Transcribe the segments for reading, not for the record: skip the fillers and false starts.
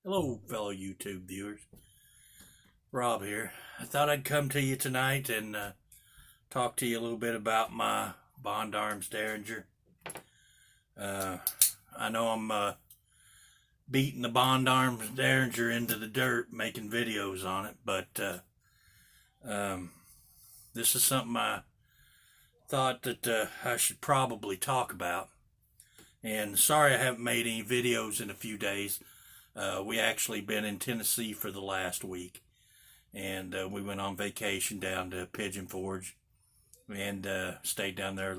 Hello, fellow YouTube viewers. Rob here. I thought I'd come to you tonight and talk to you a little bit about my Bond Arms Derringer. I know I'm beating the Bond Arms Derringer into the dirt, making videos on it, but this is something I thought that I should probably talk about. And sorry I haven't made any videos in a few days. We actually been in Tennessee for the last week, and we went on vacation down to Pigeon Forge and stayed down there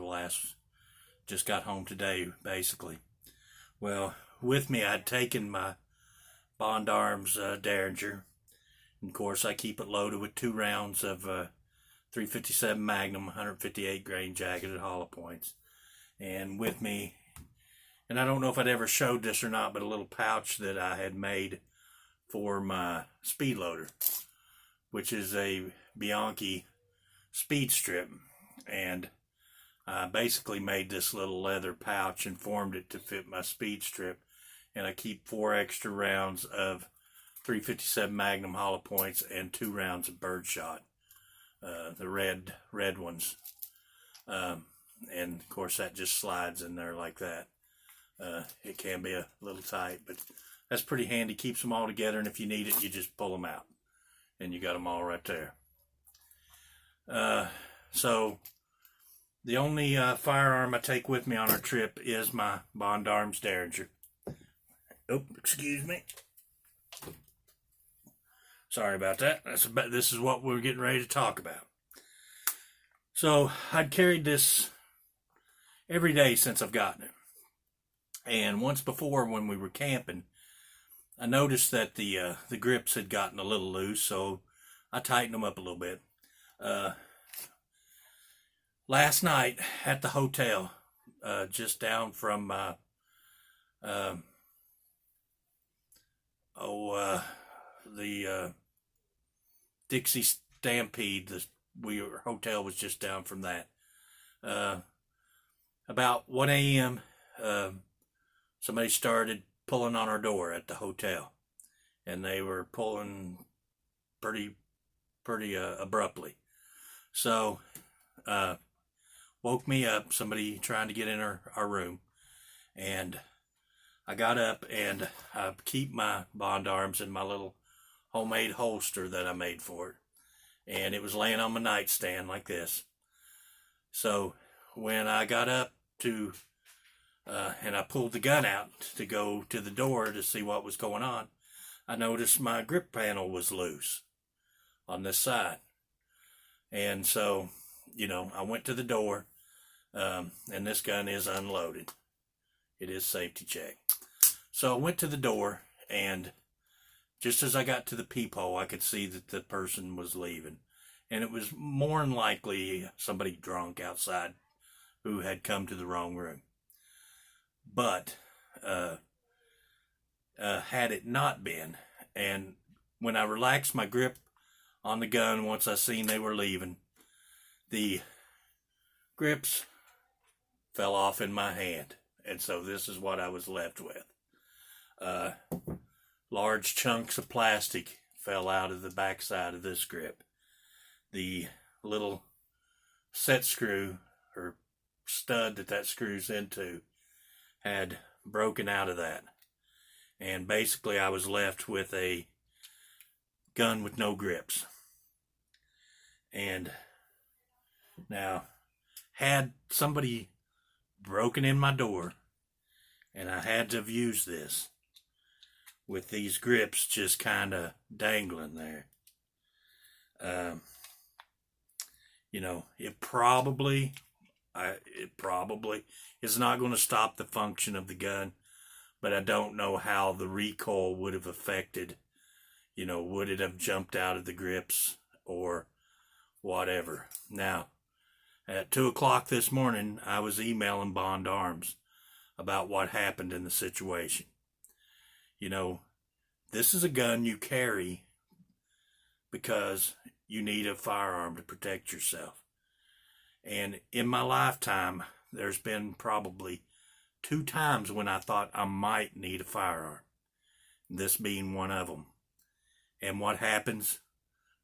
just got home today, basically. Well, with me I'd taken my Bond Arms Derringer, and of course I keep it loaded with 2 rounds of 357 Magnum 158 grain jacketed hollow points, and with me, and I don't know if I'd ever showed this or not, but a little pouch that I had made for my speed loader, which is a Bianchi speed strip. And I basically made this little leather pouch and formed it to fit my speed strip. And I keep 4 extra rounds of 357 Magnum hollow points and 2 rounds of birdshot, the red ones. And of course that just slides in there like that. It can be a little tight, but that's pretty handy. Keeps them all together, and if you need it, you just pull them out, and you got them all right there. So the only firearm I take with me on our trip is my Bond Arms Derringer. Oh, excuse me. Sorry about that. This is what we're getting ready to talk about. So I'd carried this every day since I've gotten it. And once before, when we were camping, I noticed that the grips had gotten a little loose, so I tightened them up a little bit. Last night at the hotel, just down from the Dixie Stampede, our hotel was just down from that. About 1 a.m. Somebody started pulling on our door at the hotel, and they were pulling pretty abruptly. So woke me up, somebody trying to get in our room, and I got up, and I keep my Bond Arms in my little homemade holster that I made for it, and it was laying on my nightstand like this. So when I got up and I pulled the gun out to go to the door to see what was going on, I noticed my grip panel was loose on this side. And so, I went to the door, and this gun is unloaded. It is safety check. So I went to the door, and just as I got to the peephole, I could see that the person was leaving. And it was more than likely somebody drunk outside who had come to the wrong room. But had it not been, and when I relaxed my grip on the gun, once I seen they were leaving, the grips fell off in my hand, and so this is what I was left with. Large chunks of plastic fell out of the backside of this grip. The little set screw or stud that screws into had broken out of that, and basically I was left with a gun with no grips. And now, had somebody broken in my door and I had to have used this with these grips just kind of dangling there, it probably is not going to stop the function of the gun, but I don't know how the recoil would have affected, would it have jumped out of the grips or whatever. Now, at 2 o'clock this morning, I was emailing Bond Arms about what happened in the situation. This is a gun you carry because you need a firearm to protect yourself. And in my lifetime, there's been probably 2 times when I thought I might need a firearm. this being one of them. And what happens?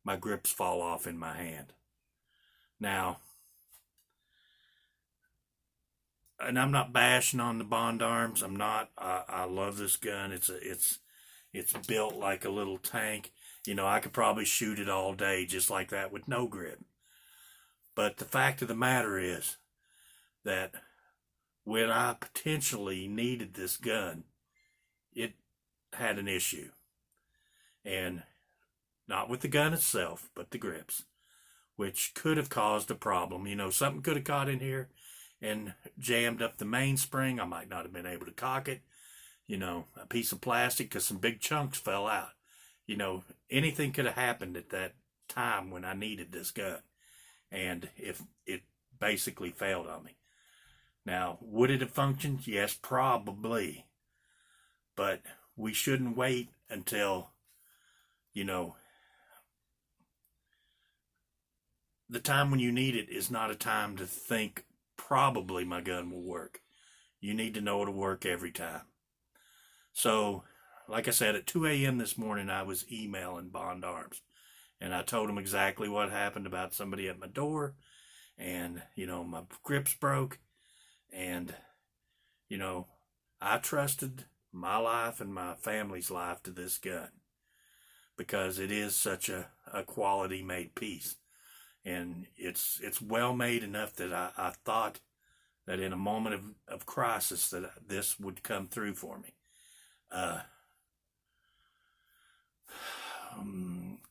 My grips fall off in my hand. Now, and I'm not bashing on the Bond Arms. I'm not. I love this gun. It's built like a little tank. You know, I could probably shoot it all day just like that with no grip. But the fact of the matter is that when I potentially needed this gun, it had an issue. And not with the gun itself, but the grips, which could have caused a problem. You know, something could have got in here and jammed up the mainspring. I might not have been able to cock it. You know, a piece of plastic, because some big chunks fell out. You know, anything could have happened at that time when I needed this gun. And if it basically failed on me. Now, would it have functioned? Yes, probably. But we shouldn't wait until, you know, the time when you need it is not a time to think probably my gun will work. You need to know it'll work every time. So, like I said, at 2 a.m. this morning, I was emailing Bond Arms. And I told them exactly what happened about somebody at my door. And, you know, my grips broke. And, you know, I trusted my life and my family's life to this gun. Because it is such a quality made piece. And it's well made enough that I thought that in a moment of crisis that this would come through for me.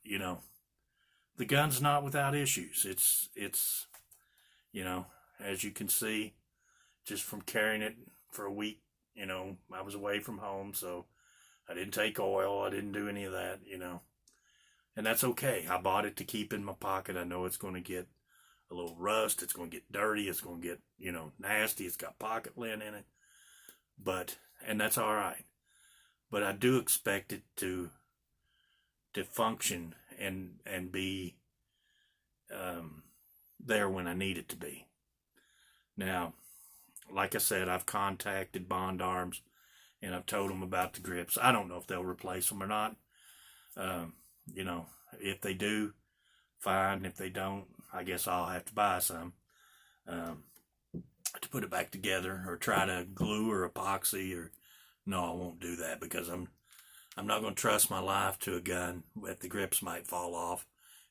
You know, the gun's not without issues. It's, you know, as you can see, just from carrying it for a week, you know, I was away from home, so I didn't take oil. I didn't do any of that, you know. And that's okay. I bought it to keep in my pocket. I know it's going to get a little rust. It's going to get dirty. It's going to get, you know, nasty. It's got pocket lint in it. And that's all right. But I do expect it to function and be there when I need it to be. Now, like I said, I've contacted Bond Arms and I've told them about the grips. I don't know if they'll replace them or not. You know, if they do, fine. If they don't, I guess I'll have to buy some to put it back together, or try to glue or epoxy. Or no, I won't do that, because I'm not going to trust my life to a gun that the grips might fall off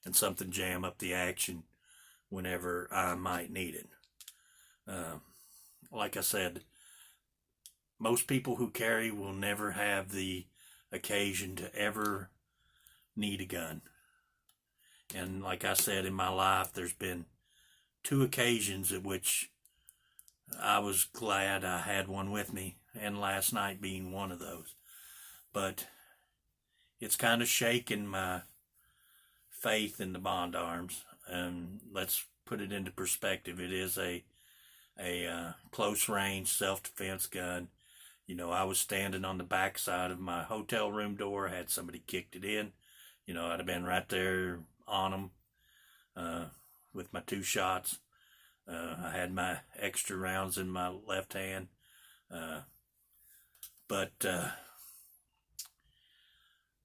and something jam up the action whenever I might need it. Like I said, most people who carry will never have the occasion to ever need a gun. And like I said, in my life, there's been 2 occasions at which I was glad I had one with me, and last night being one of those. But it's kind of shaken my faith in the Bond Arms. And let's put it into perspective. It is a close range self-defense gun. You know, I was standing on the back side of my hotel room door, had somebody kicked it in. You know, I'd have been right there on them with my 2 shots. I had my extra rounds in my left hand. But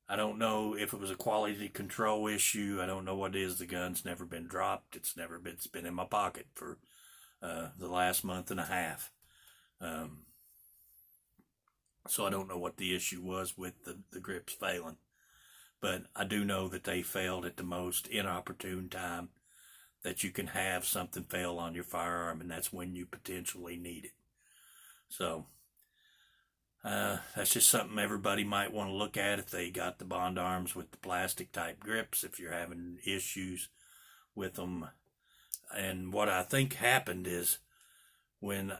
I don't know if it was a quality control issue. I don't know what it is. The gun's never been dropped. It's been in my pocket for the last month and a half. So I don't know what the issue was with the grips failing. But I do know that they failed at the most inopportune time that you can have something fail on your firearm, and that's when you potentially need it. So that's just something everybody might want to look at if they got the Bond Arms with the plastic type grips, if you're having issues with them. And what I think happened is, when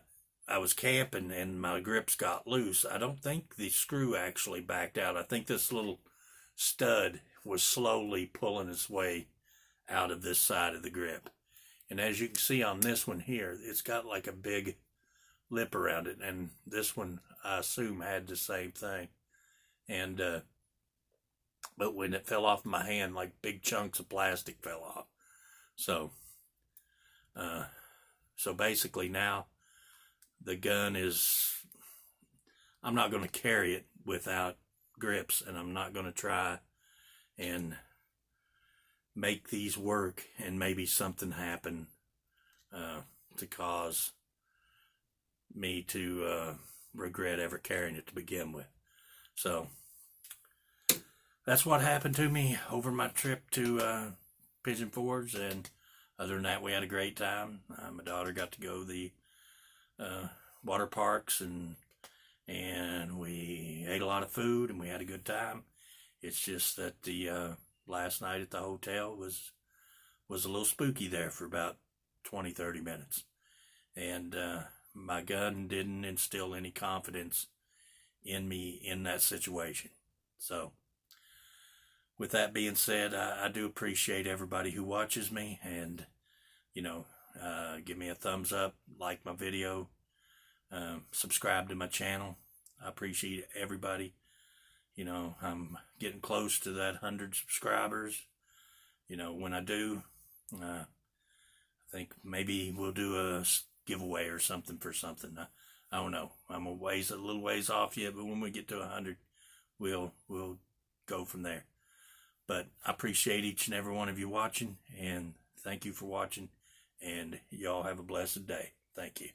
I was camping and my grips got loose, I don't think the screw actually backed out. I think this little stud was slowly pulling its way out of this side of the grip. And as you can see on this one here, it's got like a big lip around it, and this one I assume had the same thing. And but when it fell off my hand, like big chunks of plastic fell off. So basically now the gun is, I'm not going to carry it without grips, and I'm not going to try and make these work and maybe something happen to cause me to regret ever carrying it to begin with. So that's what happened to me over my trip to Pigeon Forge, and other than that, we had a great time. My daughter got to go to the water parks, and we ate a lot of food, and we had a good time. It's just that the last night at the hotel was a little spooky there for about 20-30 minutes, and my gun didn't instill any confidence in me in that situation. So with that being said, I do appreciate everybody who watches me, and give me a thumbs up, like my video, subscribe to my channel. I appreciate everybody. I'm getting close to that 100 subscribers. When I do, I think maybe we'll do a giveaway or something for something. I don't know. I'm a little ways off yet, but when we get to 100, we'll go from there. But I appreciate each and every one of you watching, and thank you for watching, and y'all have a blessed day. Thank you.